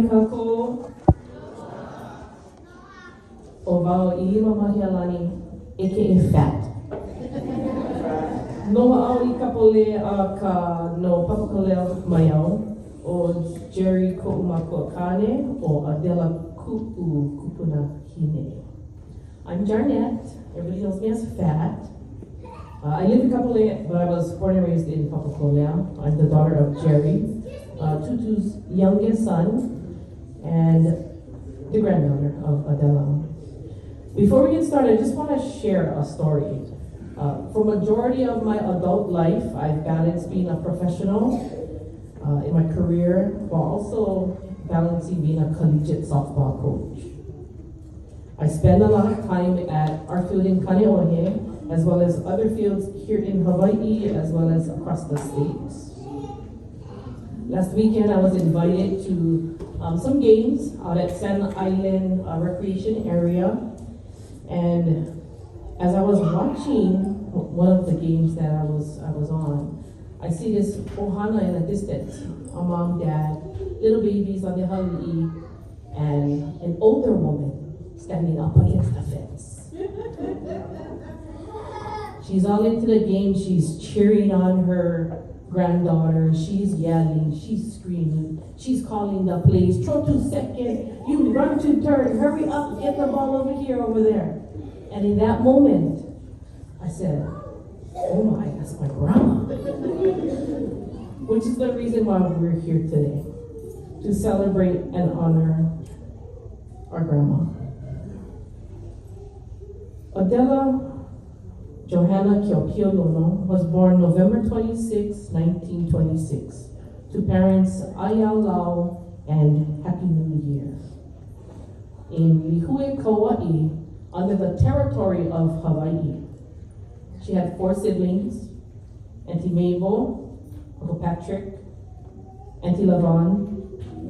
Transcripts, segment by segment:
kako o wau I lima mahialani, aka fat. Noa au I kapole a ka no papakaleo maiau o Jerry Ko'umako Akane o Adela Ku'u Kupuna Hine. I'm Jarnette. Everybody knows me as Fat. I live in Kapolei, but I was born and raised in Papakolea. I'm the daughter of Jerry, Tutu's youngest son, and the granddaughter of Adela. Before we get started, I just want to share a story. For majority of my adult life, I've balanced being a professional in my career, while also balancing being a collegiate softball coach. I spend a lot of time at our field in Kaneohe, as well as other fields here in Hawaii, as well as across the states. Last weekend, I was invited to some games out at San Island Recreation Area, and as I was watching one of the games that I was on, I see this ohana in the distance, a mom, dad, little babies on the hali'i, and an older woman standing up against the fence. She's all into the game, she's cheering on her granddaughter, she's yelling, she's screaming, she's calling the plays, throw to second, you run to third, hurry up, get the ball over here, over there. And in that moment, I said, oh my, that's my grandma. Which is the reason why we're here today, to celebrate and honor our grandma. Adela Johanna Kiopio was born November 26, 1926, to parents Aya Lau and Happy New Year. In Lihue, Kauai, under the territory of Hawaii. She had 4 siblings, Auntie Mabel, Uncle Patrick, Auntie Lavon,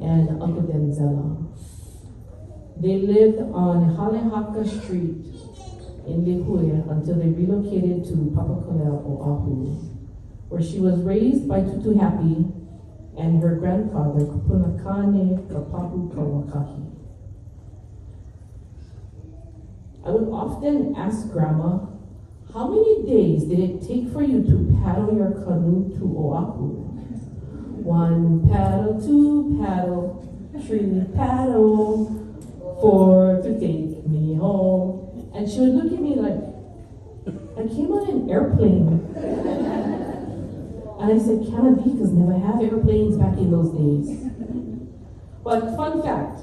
and Uncle Denzella. They lived on Halehaka Street in Lihue until they relocated to Papakolea, Oahu, where she was raised by Tutu Happy and her grandfather, Kupunakane Kapahu Kawakahi. I would often ask Grandma, how many days did it take for you to paddle your canoe to Oahu? 1 paddle, 2 paddle, 3 paddle, 4 to take me home. And she would look at me like, I came on an airplane. And I said, Canada because never have airplanes back in those days. But fun fact,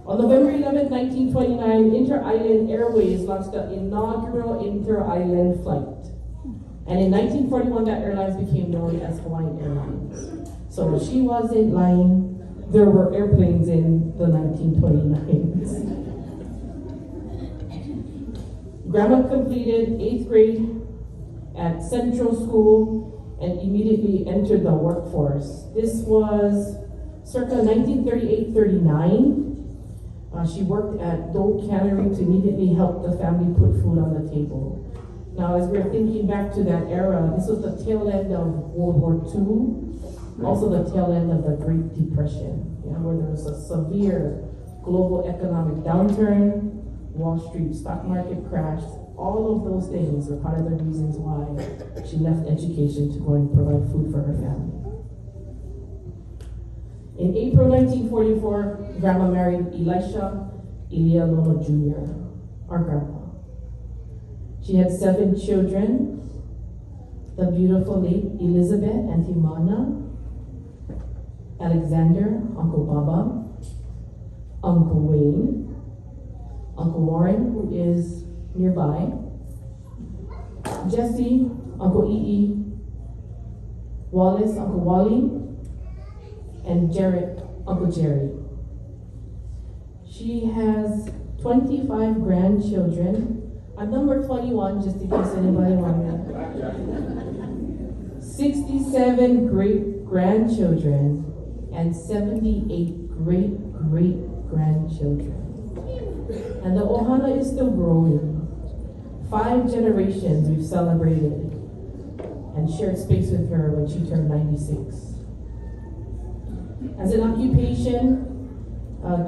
on November 11, 1929, Inter-Island Airways launched the inaugural Inter-Island flight. And in 1941, that airlines became known as Hawaiian Airlines. So she wasn't lying. There were airplanes in the 1929s. Grandma completed 8th grade at Central School and immediately entered the workforce. This was circa 1938-39. She worked at Dole Cannery to immediately help the family put food on the table. Now, as we're thinking back to that era, this was the tail end of World War II, also the tail end of the Great Depression, where there was a severe global economic downturn, Wall Street stock market crashed. All of those things were part of the reasons why she left education to go and provide food for her family. In April 1944, Grandma married Elisha Ilialono Jr., our grandpa. She had 7 children, the beautiful late Elizabeth, Auntie Mana, Alexander, Uncle Baba, Uncle Wayne, Uncle Warren, who is nearby, Jesse, Uncle E.E., Wallace, Uncle Wally, and Jarrett, Uncle Jerry. She has 25 grandchildren. I'm number 21, just in case anybody wondering. 67 great-grandchildren and 78 great-great-grandchildren. And the ohana is still growing. 5 generations we've celebrated and shared space with her when she turned 96. As an occupation,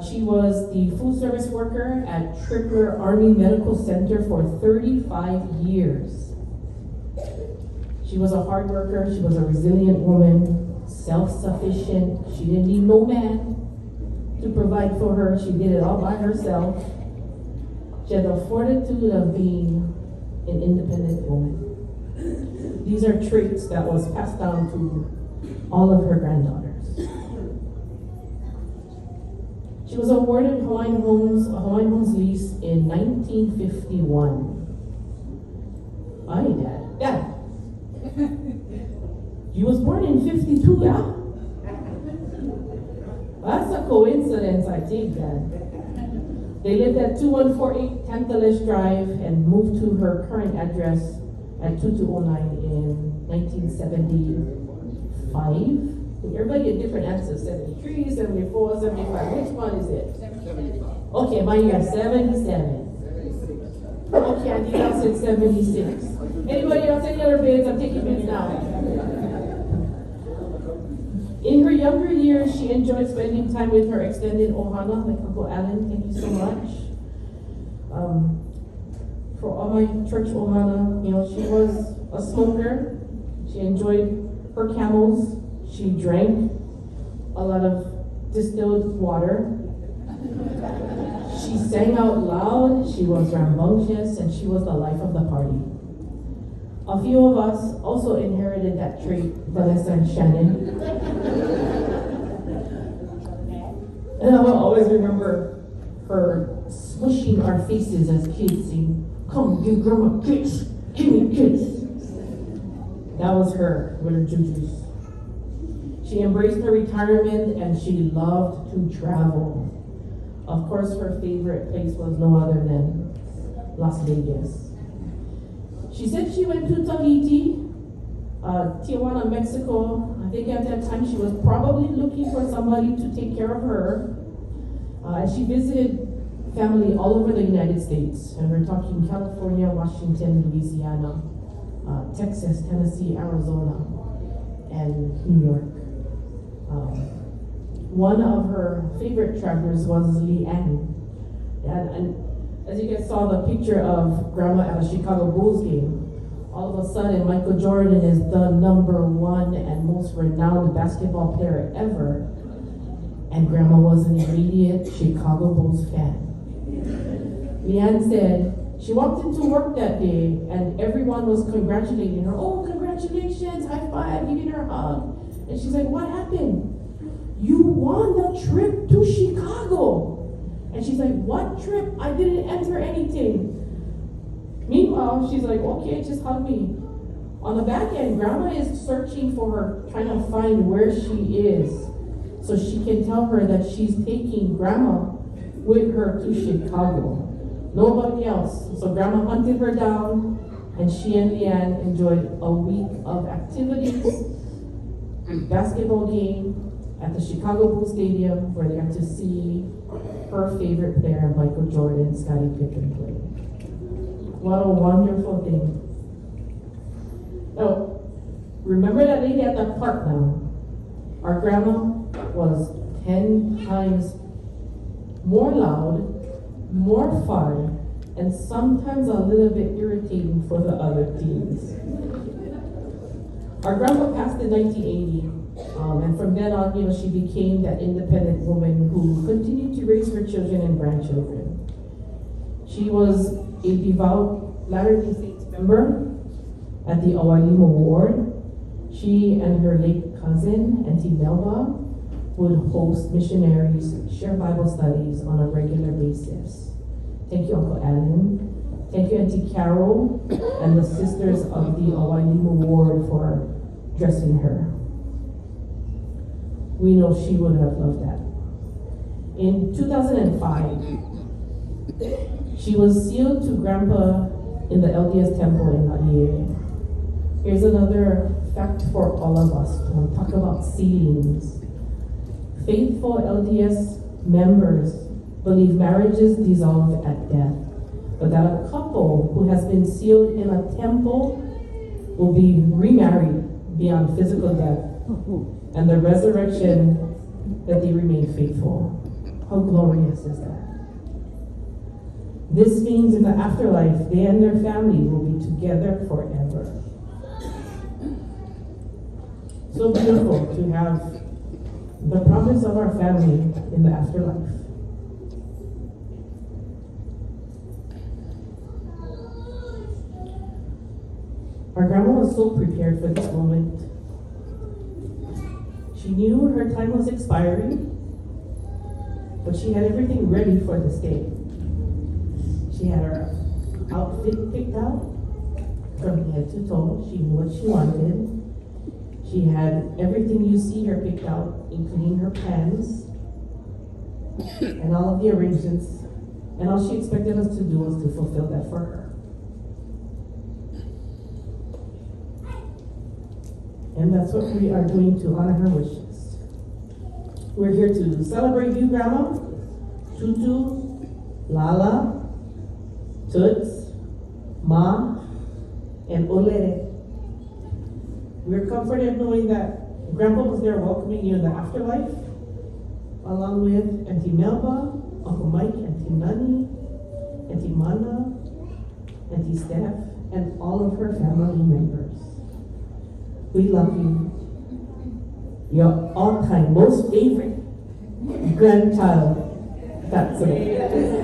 She was the food service worker at Tripler Army Medical Center for 35 years. She was a hard worker, she was a resilient woman, self-sufficient. She didn't need no man to provide for her. She did it all by herself. She had the fortitude of being an independent woman. These are traits that was passed down to all of her granddaughters. She was awarded a Hawaiian Homes lease in 1951. Aye, Dad. You was born in 52, yeah? That's a coincidence, I think, Dad. They lived at 2148 Tantalus Drive and moved to her current address at 2209 in 1975. Everybody get different answers, 73, 74, 75. Which one is it? 75. Okay, mine got 77. Okay, I think I said 76. Anybody else, any other bids? I'm taking bids now. In her younger years, she enjoyed spending time with her extended ohana, like Uncle Alan. Thank you so much. For all my church ohana, she was a smoker. She enjoyed her camels. She drank a lot of distilled water. She sang out loud. She was rambunctious, and she was the life of the party. A few of us also inherited that trait, Vanessa and Shannon. And I will always remember her smushing our faces as kids, saying, "Come, give Grandma a kiss. Give me a kiss." That was her with her jujus. She embraced her retirement and she loved to travel. Of course, her favorite place was no other than Las Vegas. She said she went to Tahiti, Tijuana, Mexico. I think at that time she was probably looking for somebody to take care of her. And she visited family all over the United States. And we're talking California, Washington, Louisiana, Texas, Tennessee, Arizona, and New York. One of her favorite travelers was Leanne. And as you guys saw the picture of Grama at a Chicago Bulls game, all of a sudden Michael Jordan is the #1 and most renowned basketball player ever. And Grandma was an immediate Chicago Bulls fan. Leanne said she walked into work that day and everyone was congratulating her. "Oh, congratulations, high five," giving her a hug. And she's like, "What happened?" "You won the trip to Chicago." And she's like, "What trip? I didn't enter anything." Meanwhile, she's like, "Okay, just hug me." On the back end, Grandma is searching for her, trying to find where she is, so she can tell her that she's taking Grandma with her to Chicago. Nobody else. So Grandma hunted her down, and she and Leanne enjoyed a week of activities, a basketball game at the Chicago Bulls Stadium, where they got to see her favorite player, Michael Jordan, Scottie Pippen, play. What a wonderful thing. Now, remember that lady at the park now? Our grandma was 10 times more loud, more fun, and sometimes a little bit irritating for the other teens. Our grandma passed in 1980, and from then on, she became that independent woman who continued to raise her children and grandchildren. She was a devout Latter-day Saints member at the Awalima Ward. She and her late cousin, Auntie Melba, would host missionaries, share Bible studies on a regular basis. Thank you, Uncle Alan. Thank you, Auntie Carol, and the sisters of the Awalima Ward for dressing her. We know she would have loved that. In 2005, she was sealed to Grandpa in the LDS temple in Māhele. Here's another fact for all of us when we talk about sealings. Faithful LDS members believe marriages dissolve at death, but that a couple who has been sealed in a temple will be remarried beyond physical death, and the resurrection that they remain faithful. How glorious is that? This means in the afterlife, they and their family will be together forever. So beautiful to have the promise of our family in the afterlife. Our grandma was so prepared for this moment. She knew her time was expiring, but she had everything ready for this day. She had her outfit picked out from head to toe. She knew what she wanted. She had everything you see her picked out, including her pants and all of the arrangements. And all she expected us to do was to fulfill that for her. And that's what we are doing to honor her wishes. We're here to celebrate you, Grandma, Tutu, Lala, Toots, Ma, and Olere. We're comforted knowing that Grandpa was there welcoming you in the afterlife, along with Auntie Melba, Uncle Mike, Auntie Nani, Auntie Mana, Auntie Steph, and all of her family members. We love you. Your all-time most favorite grandchild. That's it.